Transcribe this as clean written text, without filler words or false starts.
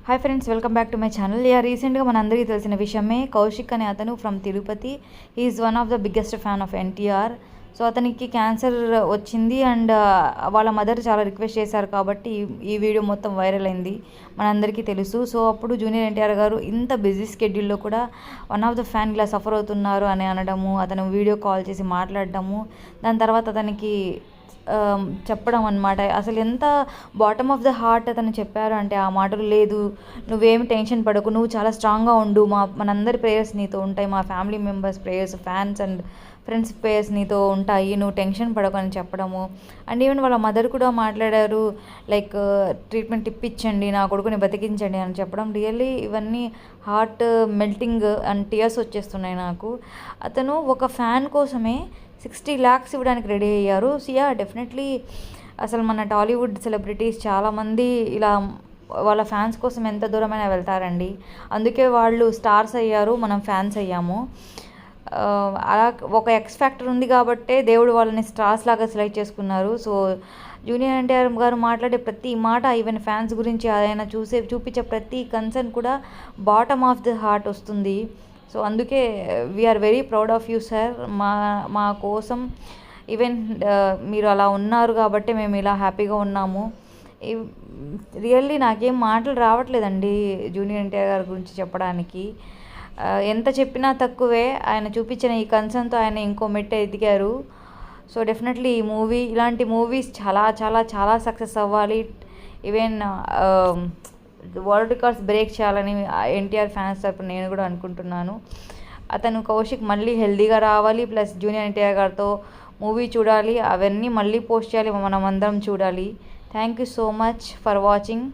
Hi friends, welcome back to my channel. రీసెంట్గా మనందరికీ తెలిసిన విషయమే, కౌశిక్ అనే అతను from Tirupati. Is one of the biggest fan of NTR. So అతనికి క్యాన్సర్ వచ్చింది అండ్ వాళ్ళ మదర్ చాలా రిక్వెస్ట్ చేశారు కాబట్టి ఈ వీడియో మొత్తం వైరల్ అయింది, మనందరికీ తెలుసు. సో అప్పుడు జూనియర్ ఎన్టీఆర్ గారు ఇంత బిజీ స్కెడ్యూల్లో కూడా వన్ ఆఫ్ ద ఫ్యాన్ ఇలా సఫర్ అవుతున్నారు అని అనడము, అతను వీడియో కాల్ చేసి మాట్లాడడము, దాని తర్వాత అతనికి చెప్పడం అనమాట. అసలు ఎంత బాటమ్ ఆఫ్ ద హార్ట్ అతను చెప్పారు అంటే ఆ మాటలు, లేదు నువ్వేమి టెన్షన్ పడకు, నువ్వు చాలా స్ట్రాంగ్గా ఉండు, మనందరి ప్రేయర్స్ నీతో ఉంటాయి, మా family members prayers, fans and friends prayers నీతో ఉంటాయి, నువ్వు టెన్షన్ పడకు అని చెప్పడము. అండ్ ఈవెన్ వాళ్ళ మదర్ కూడా మాట్లాడారు, లైక్ ట్రీట్మెంట్ ఇప్పించండి, నా కొడుకుని బతికించండి అని చెప్పడం. రియల్లీ ఇవన్నీ హార్ట్ మెల్టింగ్ అండ్ టీయర్స్ వచ్చేస్తున్నాయి నాకు. అతను ఒక ఫ్యాన్ కోసమే 60 lakhs ఇవ్వడానికి రెడీ అయ్యారు. సియా డెఫినెట్లీ అసలు మన టాలీవుడ్ సెలబ్రిటీస్ చాలామంది ఇలా వాళ్ళ ఫ్యాన్స్ కోసం ఎంత దూరమైనా వెళ్తారండి. అందుకే వాళ్ళు స్టార్స్ అయ్యారు, మనం ఫ్యాన్స్ అయ్యాము. అలా ఒక ఎక్స్ ఫ్యాక్టర్ ఉంది కాబట్టే దేవుడు వాళ్ళని స్టార్స్ లాగా సెలెక్ట్ చేసుకున్నారు. సో జూనియర్ ఎన్టీఆర్ గారు మాట్లాడే ప్రతి మాట, ఈవెన్ ఫ్యాన్స్ గురించి ఆయన చూపించే ప్రతి కన్సర్న్ కూడా బాటమ్ ఆఫ్ ది హార్ట్ వస్తుంది. సో అందుకే we are very proud of you sir. మా కోసం ఈవెన్ మీరు అలా ఉన్నారు కాబట్టి మేము ఇలా హ్యాపీగా ఉన్నాము. రియల్లీ నాకేం మాటలు రావట్లేదండి జూనియర్ ఎన్టీఆర్ గారి గురించి చెప్పడానికి. ఎంత చెప్పినా తక్కువే. ఆయన చూపించిన ఈ కన్సర్న్తో ఆయన ఇంకో మెట్టు ఎదిగారు. సో డెఫినెట్లీ ఇలాంటి మూవీస్ చాలా చాలా చాలా సక్సెస్ అవ్వాలి. ఈవెన్ వరల్డ్ రికార్డ్స్ బ్రేక్ చేయాలని ఎన్టీఆర్ ఫ్యాన్స్ తరపున నేను కూడా అనుకుంటున్నాను. అతను కౌశిక్ మళ్ళీ హెల్దీగా రావాలి, ప్లస్ జూనియర్ ఎన్టీఆర్ గారితో మూవీ చూడాలి, అవన్నీ మళ్ళీ పోస్ట్ చేయాలి, మనం అందరం చూడాలి. Thank you so much for watching.